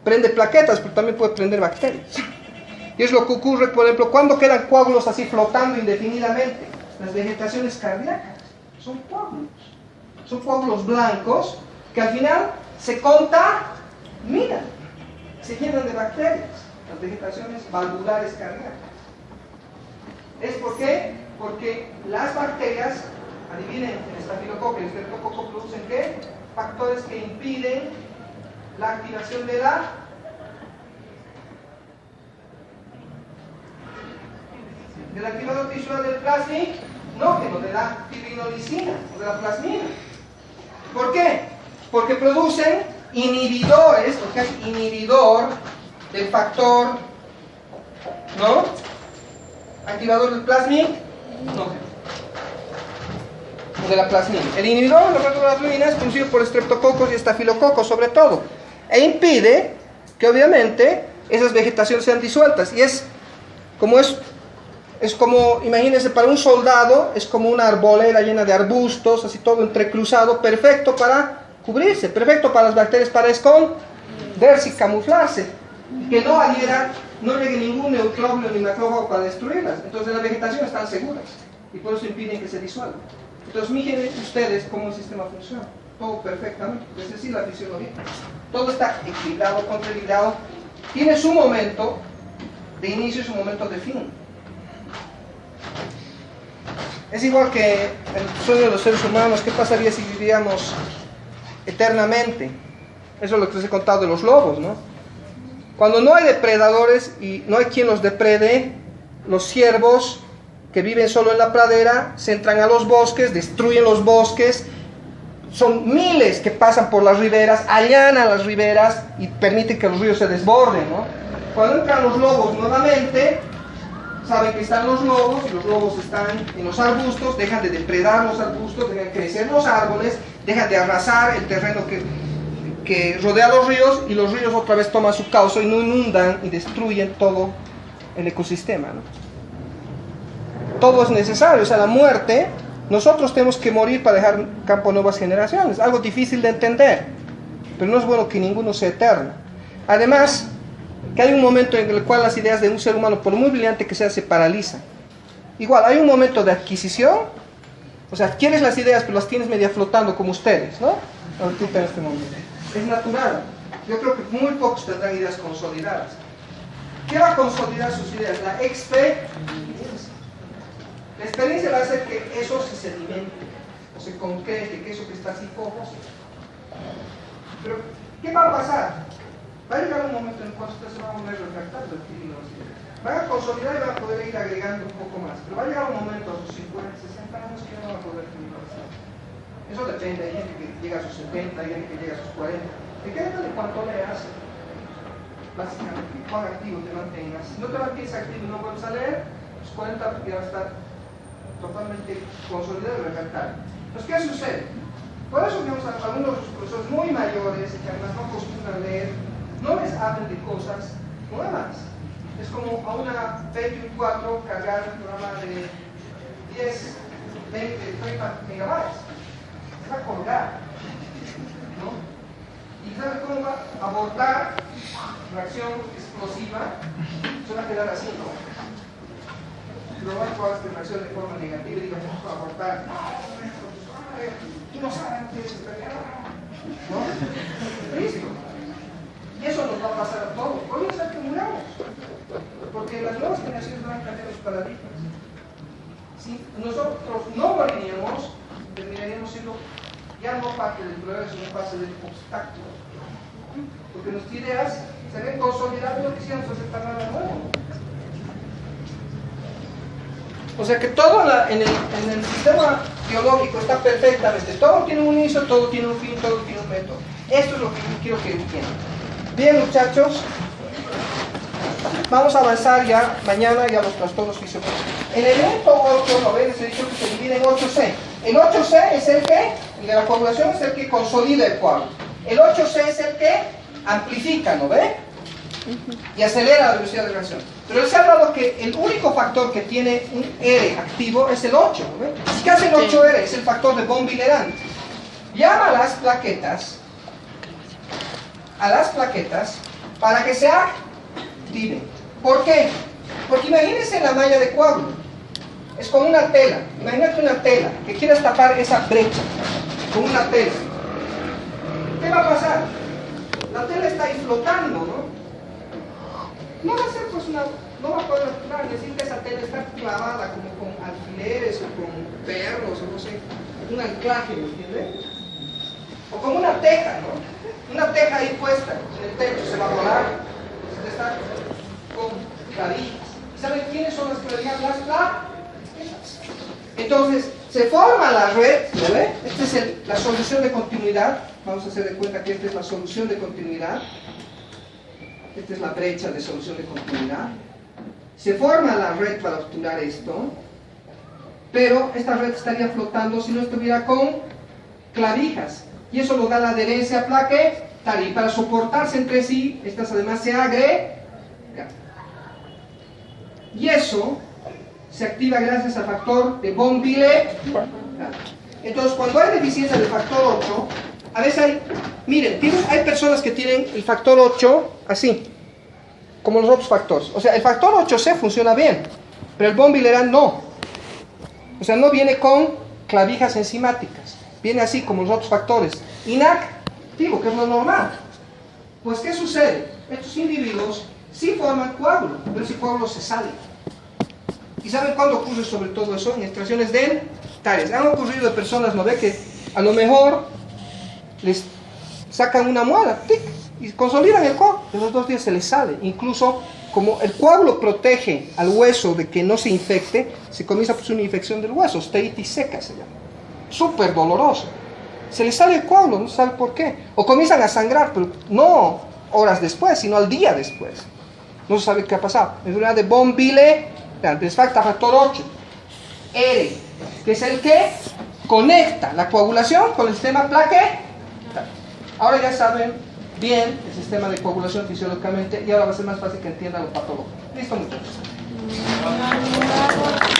prende plaquetas, pero también puede prender bacterias. Y es lo que ocurre, por ejemplo, cuando quedan coágulos así flotando indefinidamente. Las vegetaciones cardíacas son coágulos. Son coágulos blancos que al final se contaminan, se llenan de bacterias. Las vegetaciones valvulares cardíacas. ¿Es por qué? Porque las bacterias, adivinen, el estafilococo y el estreptococo producen ¿qué? Factores que impiden la activación del activador tisular del plasminógeno, de la fibrinolicina o de la plasmina. ¿Por qué? Porque producen inhibidores, porque es inhibidor del factor, ¿no? Activador del plasminógeno o de la plasmina. El inhibidor del factor de la plasmina es producido por estreptococos y estafilococos sobre todo, e impide que obviamente esas vegetaciones sean disueltas. Y es como, imagínense, para un soldado es como una arboleda llena de arbustos, así todo entrecruzado, perfecto para cubrirse, perfecto para las bacterias, para esconderse y camuflarse, que no adhiera, no llegue ningún neutrófilo ni macrófago para destruirlas. Entonces las vegetaciones están seguras y por eso impiden que se disuelvan. Entonces miren ustedes cómo el sistema funciona, todo perfectamente, es decir, la fisiología, todo está equilibrado, contraequilibrado, tiene su momento de inicio y su momento de fin. Es igual que el sueño de los seres humanos. ¿Qué pasaría si vivíamos eternamente? Eso es lo que les he contado de los lobos, ¿no? Cuando no hay depredadores y no hay quien los deprede, los ciervos que viven solo en la pradera se entran a los bosques, destruyen los bosques. Son miles que pasan por las riberas, allanan las riberas y permiten que los ríos se desborden, ¿no? Cuando entran los lobos nuevamente, saben que están los lobos y los lobos están en los arbustos, dejan de depredar los arbustos, dejan de crecer los árboles, dejan de arrasar el terreno que rodea los ríos y los ríos otra vez toman su cauce y no inundan y destruyen todo el ecosistema, ¿no? Todo es necesario, o sea, la muerte, nosotros tenemos que morir para dejar campo a nuevas generaciones, algo difícil de entender, pero no es bueno que ninguno sea eterno. Además, que hay un momento en el cual las ideas de un ser humano, por muy brillante que sea, se paralizan. Igual, hay un momento de adquisición, o sea, adquieres las ideas, pero las tienes media flotando como ustedes, ¿no? Ahorita en este momento. Es natural. Yo creo que muy pocos tendrán ideas consolidadas. ¿Qué va a consolidar sus ideas? La experiencia. La experiencia va a hacer que eso se sedimente, o se concrete, que eso que está así poco. Pero, ¿qué va a pasar? Va a llegar un momento en el cual ustedes se van a volver retractados de adquirir las ideas. Van a consolidar y van a poder ir agregando un poco más. Pero va a llegar un momento a sus 50, 60 años que no van a poder adquirir las ideas. Eso depende, hay gente que llega a sus 70, hay gente que llega a sus 40. Depende de cuánto leas, básicamente, cuán activo te mantengas. Si no te mantienes activo y no vuelves a leer, los 40 ya va a estar totalmente consolidado y refractario. Entonces, ¿qué sucede? Por eso vemos a algunos de los profesores muy mayores que además no acostumbran a leer, no les hablen de cosas nuevas. Es como a una Pentium 4 cargar un programa de 10, 20, 30 megabytes. Se va a colgar, ¿no? ¿Y sabe cómo va a abortar? Reacción explosiva, se va a quedar así, ¿no? Lo más probable es que reaccione de forma negativa y diga, vamos a abortar. Tú no sabes qué es esta guerra, ¿no? Listo. Y eso nos va a pasar a todos. Hoy es el que muramos. Porque las nuevas generaciones van a cambiar los paradigmas. Si nosotros no moriríamos, terminaríamos siendo ya no parte del problema, sino parte del obstáculo. Porque nuestras ideas se ven consolidadas y no quisiéramos aceptar nada nuevo. O sea que todo en el sistema biológico está perfectamente. Todo tiene un inicio, todo tiene un fin, todo tiene un método. Esto es lo que yo quiero que entiendan. Bien, muchachos, vamos a avanzar ya mañana ya los trastornos fisiológicos. En el evento 8, ¿no ven? Les he dicho que se divide en 8C. El 8C es el que, el de la coagulación, es el que consolida el coágulo. El 8C es el que amplifica, ¿no ve? Y acelera la velocidad de reacción. Pero él se ha hablado que el único factor que tiene un R activo es el 8, ¿no ve? ¿Qué hace el 8R? Es el factor de von Willebrand. Llama a las plaquetas para que se activen. ¿Por qué? Porque imagínense la malla de coágulo. Es como una tela. Imagínate una tela que quieras tapar esa brecha con una tela. ¿Qué va a pasar? La tela está ahí flotando, ¿no? No va a ser pues no va a poder actuar. Necesita esa tela estar clavada como con alfileres o con perros o no sé, un anclaje, ¿me entiendes? O como una teja, ¿no? Una teja ahí puesta en el techo, se va a volar, se está con clavijas. ¿Saben quiénes son las clavijas? Las plaquetas. Entonces, se forma la red, ¿lo ve? Esta es la solución de continuidad. Vamos a hacer de cuenta que esta es la solución de continuidad. Esta es la brecha de solución de continuidad. Se forma la red para obturar esto, pero esta red estaría flotando si no estuviera con clavijas. Y eso lo da la adherencia plaquetaria. Y para soportarse entre sí, estas además se agregan. Y eso se activa gracias al factor de von Willebrand. Entonces, cuando hay deficiencia del factor 8, a veces hay personas que tienen el factor 8 así, como los otros factores. O sea, el factor 8C funciona bien, pero el von Willebrand no. O sea, no viene con clavijas enzimáticas, viene así como los otros factores, inactivo, que es lo normal. Pues, ¿qué sucede? Estos individuos sí forman coágulo, pero ese coágulo se sale. ¿Y saben cuándo ocurre sobre todo eso? En extracciones dentarias. Han ocurrido de personas, ¿no ve? Que a lo mejor les sacan una muela, tic, y consolidan el coágulo. En los 2 días se les sale. Incluso, como el coágulo protege al hueso de que no se infecte, se comienza pues una infección del hueso, osteitis seca se llama. Súper doloroso. Se les sale el coágulo, no se sabe por qué. O comienzan a sangrar, pero no horas después, sino al día después. No se sabe qué ha pasado. Enfermedad de von Willebrand. Desfacta factor 8, R, que es el que conecta la coagulación con el sistema plaquetario. Ahora ya saben bien el sistema de coagulación fisiológicamente y ahora va a ser más fácil que entiendan lo patológico. ¿Listo, muchachos?